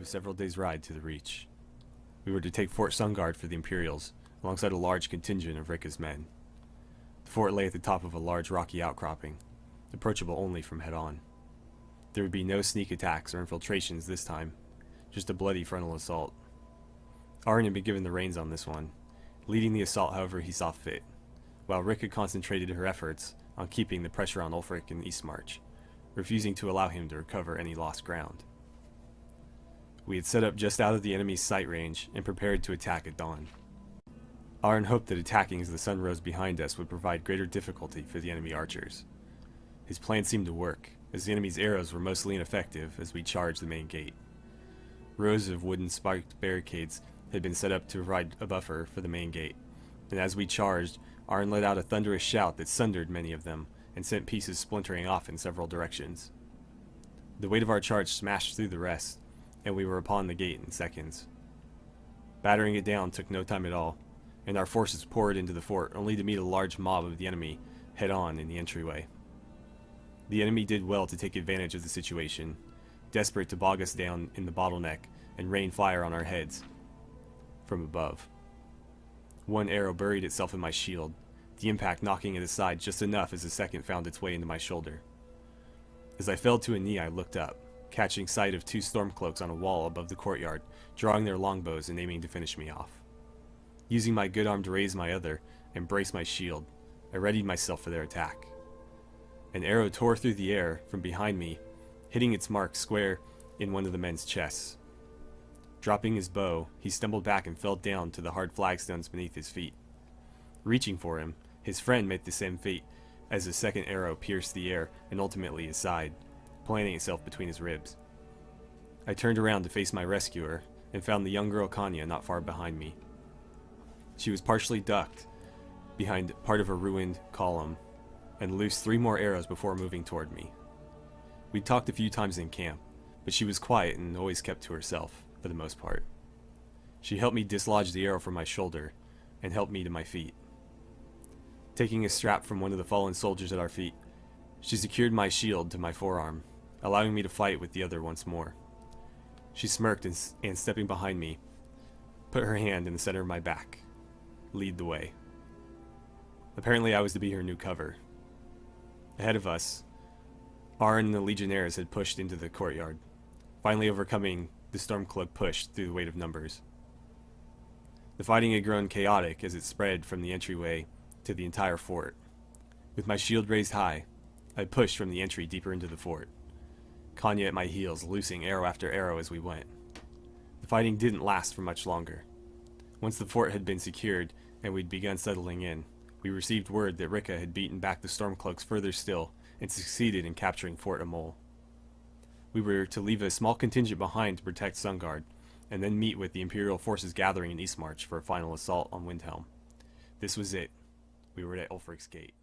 was several days' ride to the Reach. We were to take Fort Sungard for the Imperials, alongside a large contingent of Rika's men. The fort lay at the top of a large rocky outcropping, approachable only from head-on. There would be no sneak attacks or infiltrations this time, just a bloody frontal assault. Arn had been given the reins on this one, leading the assault however he saw fit, while Rika concentrated her efforts on keeping the pressure on Ulfric in the East March, refusing to allow him to recover any lost ground. We had set up just out of the enemy's sight range and prepared to attack at dawn. Arn hoped that attacking as the sun rose behind us would provide greater difficulty for the enemy archers. His plan seemed to work, as the enemy's arrows were mostly ineffective as we charged the main gate. Rows of wooden spiked barricades had been set up to provide a buffer for the main gate, and as we charged, Arn let out a thunderous shout that sundered many of them and sent pieces splintering off in several directions. The weight of our charge smashed through the rest, and we were upon the gate in seconds. Battering it down took no time at all, and our forces poured into the fort only to meet a large mob of the enemy head-on in the entryway. The enemy did well to take advantage of the situation, desperate to bog us down in the bottleneck and rain fire on our heads from above. One arrow buried itself in my shield, the impact knocking it aside just enough as the second found its way into my shoulder. As I fell to a knee, I looked up, catching sight of two stormcloaks on a wall above the courtyard, drawing their longbows and aiming to finish me off. Using my good arm to raise my other and brace my shield, I readied myself for their attack. An arrow tore through the air from behind me, hitting its mark square in one of the men's chests. Dropping his bow, he stumbled back and fell down to the hard flagstones beneath his feet. Reaching for him, his friend met the same fate as the second arrow pierced the air and ultimately his side, planting itself between his ribs. I turned around to face my rescuer and found the young girl Kanya not far behind me. She was partially ducked behind part of a ruined column and loosed 3 more arrows before moving toward me. We'd talked a few times in camp, but she was quiet and always kept to herself, for the most part. She helped me dislodge the arrow from my shoulder and helped me to my feet. Taking a strap from one of the fallen soldiers at our feet, she secured my shield to my forearm, allowing me to fight with the other once more. She smirked and stepping behind me, put her hand in the center of my back. Lead the way. Apparently I was to be her new cover. Ahead of us, Arn and the legionnaires had pushed into the courtyard, finally overcoming the Stormcloak push through the weight of numbers. The fighting had grown chaotic as it spread from the entryway to the entire fort. With my shield raised high, I pushed from the entry deeper into the fort, Kanya at my heels, loosing arrow after arrow as we went. The fighting didn't last for much longer. Once the fort had been secured and we'd begun settling in, we received word that Rika had beaten back the Stormcloaks further still and succeeded in capturing Fort Amol. We were to leave a small contingent behind to protect Sungard, and then meet with the Imperial forces gathering in Eastmarch for a final assault on Windhelm. This was it. We were at Ulfric's gate.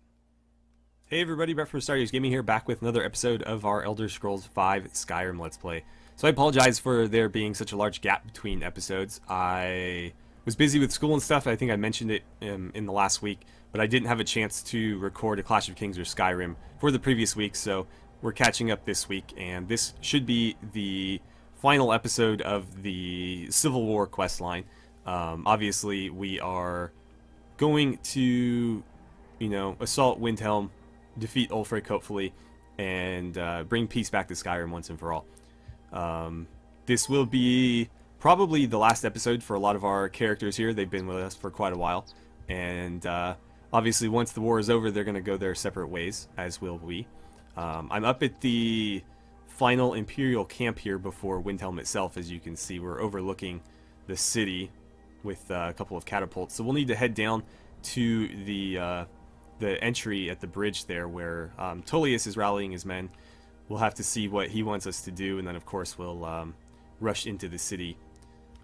Hey everybody, Brett from AstartesGaming here, back with another episode of our Elder Scrolls V Skyrim Let's Play. So I apologize for there being such a large gap between episodes. I was busy with school and stuff. I think I mentioned it in the last week, but I didn't have a chance to record a Clash of Kings or Skyrim for the previous week, so we're catching up this week, and this should be the final episode of the Civil War questline. Obviously, we are going to, assault Windhelm, defeat Ulfric, hopefully, and bring peace back to Skyrim once and for all. This will be probably the last episode for a lot of our characters here. They've been with us for quite a while, and obviously once the war is over, they're going to go their separate ways, as will we. I'm up at the final Imperial camp here before Windhelm itself. As you can see, we're overlooking the city with a couple of catapults, so we'll need to head down to the entry at the bridge there where Tullius is rallying his men. We'll have to see what he wants us to do, and then of course we'll rush into the city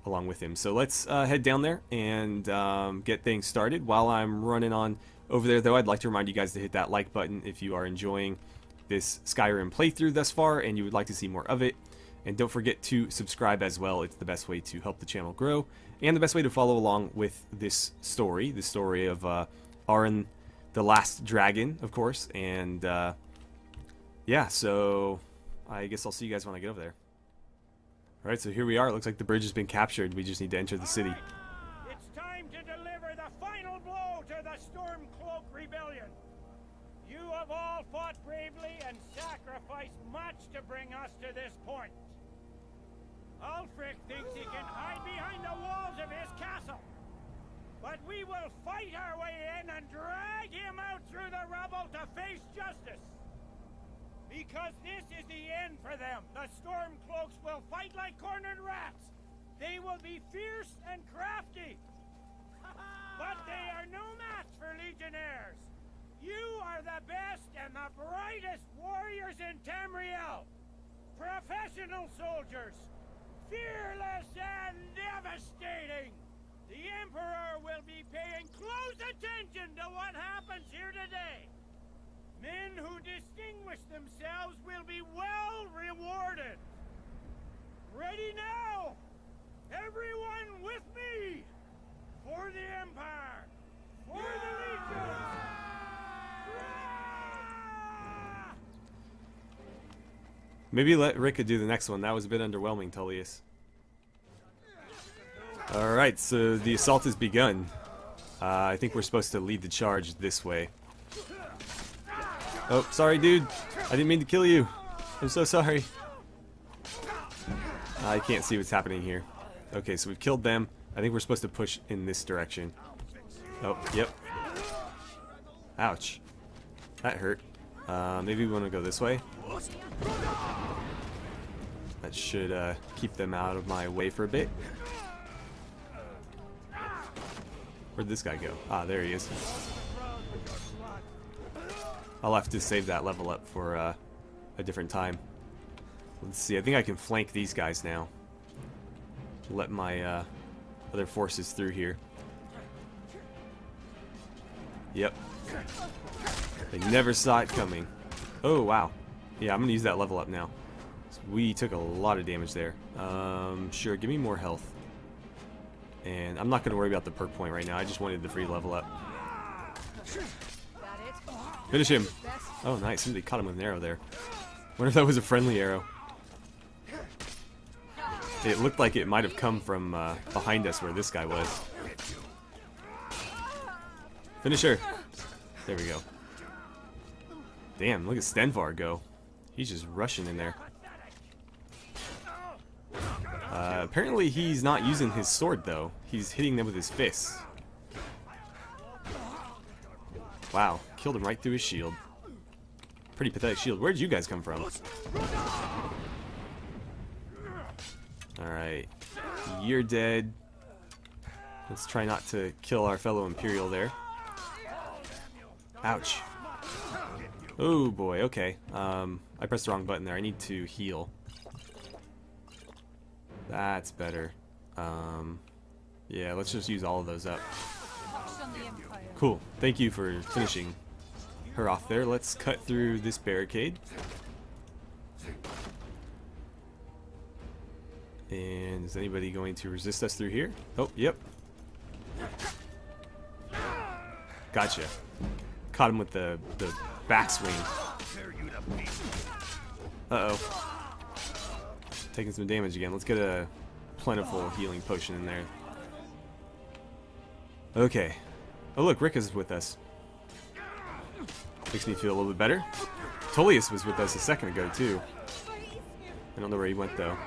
along with him. So let's head down there and get things started. While I'm running on over there, though, I'd like to remind you guys to hit that like button if you are enjoying this Skyrim playthrough thus far and you would like to see more of it. And don't forget to subscribe as well. It's the best way to help the channel grow and the best way to follow along with this story, the story of Arn the Last Dragon, of course. And yeah, so I guess I'll see you guys when I get over there. Alright, so here we are. It looks like the bridge has been captured. We just need to enter the city. It's time to deliver the final blow to the Stormcloak Rebellion. You have all fought bravely and sacrificed much to bring us to this point. Ulfric thinks he can hide behind the walls of his castle. But we will fight our way in and drag him out through the rubble to face justice. Because this is the end for them. The Stormcloaks will fight like cornered rats. They will be fierce and crafty. But they are no match for Legionnaires. You are the best and the brightest warriors in Tamriel. Professional soldiers. Fearless and devastating. The Emperor will be paying close attention to what happens here today. Men who distinguish themselves will be well rewarded. Ready now? Everyone with me! For the Empire! For the Legion! Maybe let Rika do the next one. That was a bit underwhelming, Tullius. Alright, so the assault has begun. I think we're supposed to lead the charge this way. Oh, sorry dude. I didn't mean to kill you. I'm so sorry. I can't see what's happening here. Okay, so we've killed them. I think we're supposed to push in this direction. Oh, yep. Ouch. That hurt. Maybe we want to go this way. That should keep them out of my way for a bit. Where'd this guy go? Ah, there he is. I'll have to save that level up for a different time. Let's see, I think I can flank these guys now. Let my other forces through here. Yep. They never saw it coming. Oh, wow. Yeah, I'm gonna use that level up now. So we took a lot of damage there. Sure, give me more health. And I'm not gonna worry about the perk point right now. I just wanted the free level up. Finish him. Oh, nice. Somebody caught him with an arrow there. Wonder if that was a friendly arrow. It looked like it might have come from behind us where this guy was. Finish her. There we go. Damn, look at Stenvar go. He's just rushing in there. Apparently he's not using his sword though. He's hitting them with his fists. Wow, killed him right through his shield. Pretty pathetic shield. Where'd you guys come from? Alright. You're dead. Let's try not to kill our fellow Imperial there. Ouch. Oh boy, okay. I pressed the wrong button there. I need to heal. That's better. Yeah, let's just use all of those up. Cool. Thank you for finishing her off there. Let's cut through this barricade. And is anybody going to resist us through here? Oh, yep. Gotcha. Caught him with the backswing. Uh-oh. Taking some damage again. Let's get a plentiful healing potion in there. Okay. Oh look, Rick is with us. Makes me feel a little bit better. Tullius was with us a second ago too. I don't know where he went though.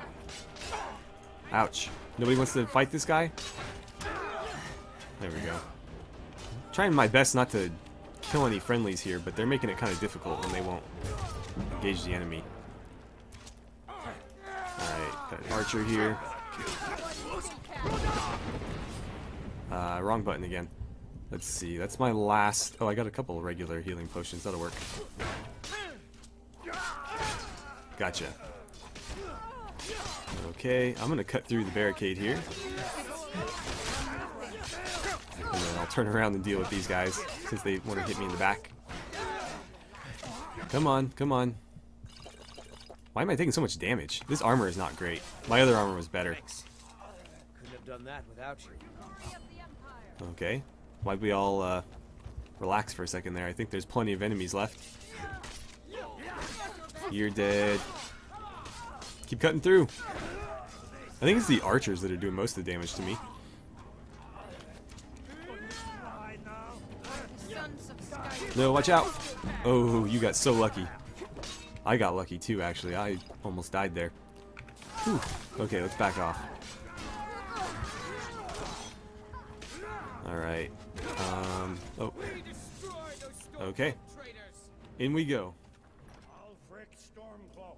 Ouch. Nobody wants to fight this guy? There we go. Trying my best not to kill any friendlies here, but they're making it kind of difficult when they won't engage the enemy. Alright, got an archer here. Wrong button again. Let's see, that's my last... Oh, I got a couple of regular healing potions. That'll work. Gotcha. Okay, I'm gonna cut through the barricade here. And then I'll turn around and deal with these guys, since they want to hit me in the back. Come on, come on. Why am I taking so much damage? This armor is not great. My other armor was better. Couldn't have done that without you. Okay. Why'd we all relax for a second there? I think there's plenty of enemies left. You're dead. Keep cutting through. I think it's the archers that are doing most of the damage to me. Sons of Skyrim. No, watch out! Oh, you got so lucky. I got lucky too, actually. I almost died there. Whew. Okay, let's back off. Alright. Oh. Okay. In we go. Ulfric Stormcloak,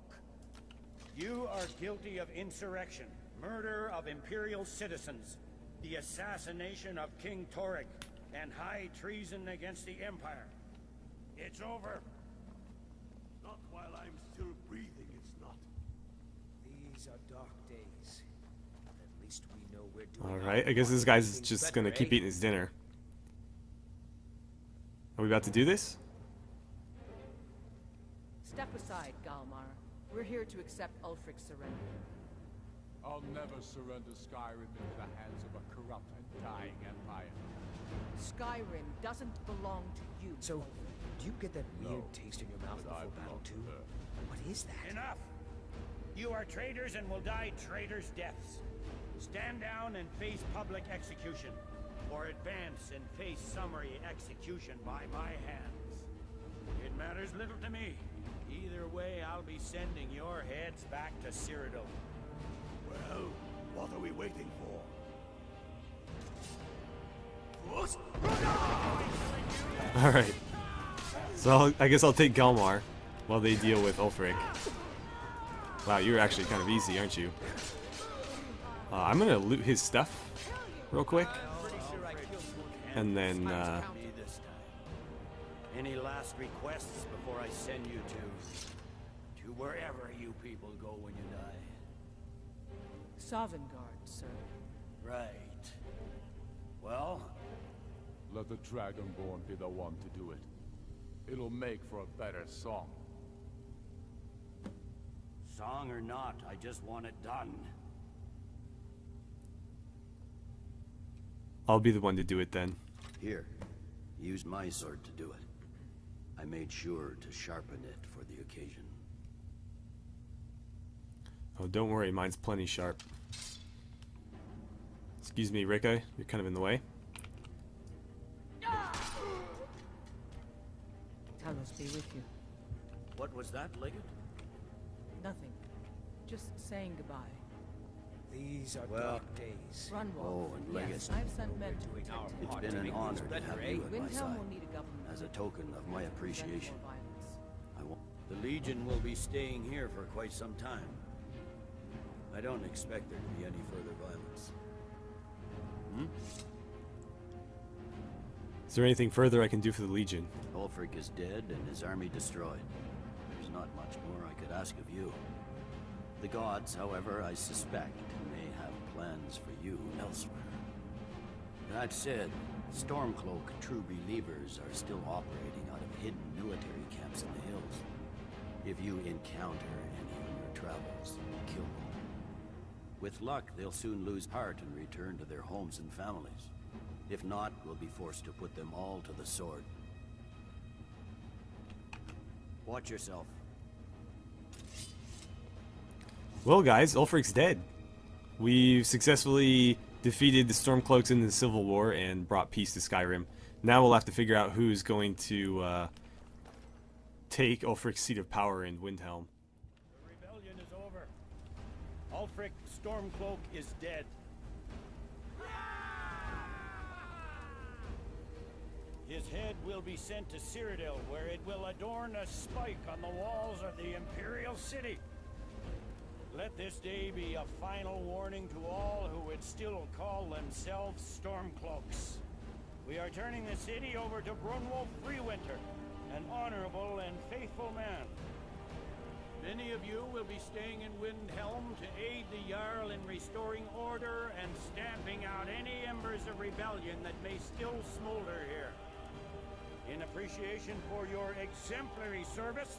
you are guilty of insurrection, murder of Imperial citizens, the assassination of King Torek, and high treason against the Empire. It's over. Not while I'm still breathing, it's not. These are dark days. At least we know we're doing Alright, I guess this guy's just gonna keep eating his dinner. Are we about to do this? Step aside, Galmar. We're here to accept Ulfric's surrender. I'll never surrender Skyrim into the hands of a corrupt and dying empire. Skyrim doesn't belong to you. So, do you get that weird No, taste in your mouth but I before battle belong to too? her. What is that? Enough! You are traitors and will die traitors' deaths. Stand down and face public execution, or advance and face summary execution by my hands. It matters little to me. Either way, I'll be sending your heads back to Cyrodiil. Well, what are we waiting for? Alright. So I guess I'll take Galmar while they deal with Ulfric. Wow, you're actually kind of easy, aren't you? I'm gonna loot his stuff real quick. And then, Me this time. Any last requests before I send you to wherever you people go when you die? Sovngarde, sir. Right. Well, Let the Dragonborn be the one to do it. It'll make for a better song. song or not, I just want it done. I'll be the one to do it then. Here, use my sword to do it. I made sure to sharpen it for the occasion. Oh, don't worry, mine's plenty sharp. Excuse me, Rika, you're kind of in the way. Talos be with you. What was that, Legate? Nothing. Just saying goodbye. These are Well- dark days. Runwalk. Oh, and Legate. Yes, I've sent men to Doing our protect It's him. part been to an make honor things to better, have eh? you at my Windhelm side. will need a government. As a token of my to prevent appreciation, more violence. I want... The Legion will be staying here for quite some time. I don't expect there to be any further violence. Is there anything further I can do for the Legion? Ulfric is dead and his army destroyed. There's not much more I could ask of you. The gods, however, I suspect, may have plans for you elsewhere. That said, Stormcloak true believers are still operating out of hidden military camps in the hills. If you encounter any on your travels, kill them. With luck, they'll soon lose heart and return to their homes and families. If not, we'll be forced to put them all to the sword. Watch yourself. Well, guys, Ulfric's dead. We've successfully defeated the Stormcloaks in the Civil War and brought peace to Skyrim. Now we'll have to figure out who's going to take Ulfric's seat of power in Windhelm. The rebellion is over. Ulfric Stormcloak is dead. His head will be sent to Cyrodiil, where it will adorn a spike on the walls of the Imperial City. Let this day be a final warning to all who would still call themselves Stormcloaks. We are turning the city over to Brunwolf Freewinter, an honorable and faithful man. Many of you will be staying in Windhelm to aid the Jarl in restoring order and stamping out any embers of rebellion that may still smolder here. In appreciation for your exemplary service,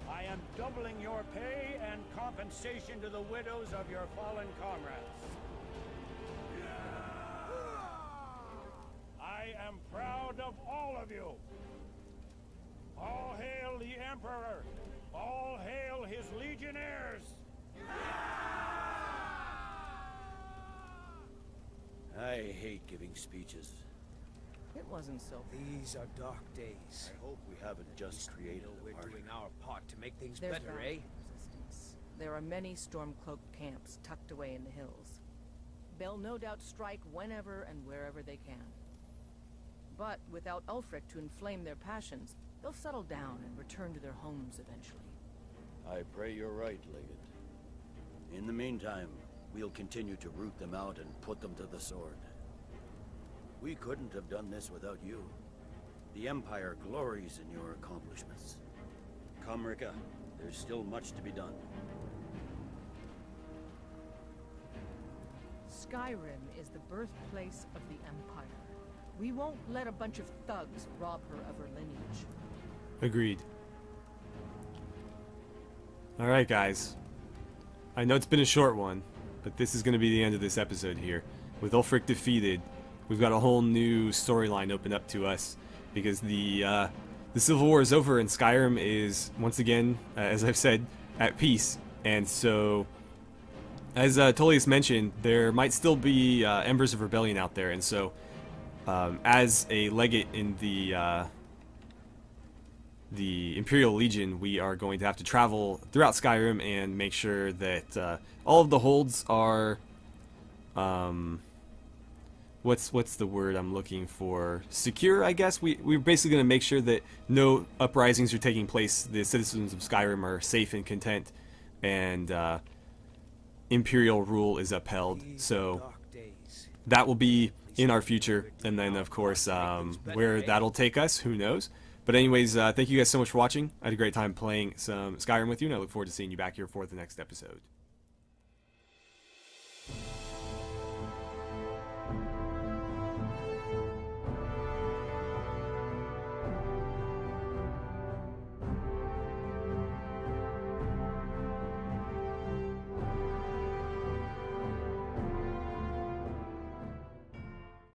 I am doubling your pay and compensation to the widows of your fallen comrades. I am proud of all of you. All hail the Emperor! All hail his legionnaires! I hate giving speeches. It wasn't so. These are dark days. I hope we haven't just created We're a party. doing our part to make things There's better, bound eh? to be resistance. There are many Stormcloak camps tucked away in the hills. They'll no doubt strike whenever and wherever they can. But without Ulfric to inflame their passions, they'll settle down and return to their homes eventually. I pray you're right, Legate. In the meantime, we'll continue to root them out and put them to the sword. We couldn't have done this without you. The Empire glories in your accomplishments. Come, Rika. There's still much to be done. Skyrim is the birthplace of the Empire. We won't let a bunch of thugs rob her of her lineage. Agreed. Alright, guys. I know it's been a short one, but this is going to be the end of this episode here. With Ulfric defeated, we've got a whole new storyline open up to us, because the Civil War is over and Skyrim is, once again, as I've said, at peace. And so, as Tullius mentioned, there might still be embers of rebellion out there, and so as a legate in the Imperial Legion, we are going to have to travel throughout Skyrim and make sure that all of the holds are what's the word I'm looking for? Secure, I guess. We're basically going to make sure that no uprisings are taking place. The citizens of Skyrim are safe and content, and Imperial rule is upheld. So that will be in our future, and then of course where that'll take us, who knows. But anyways, thank you guys so much for watching. I had a great time playing some Skyrim with you, and I look forward to seeing you back here for the next episode.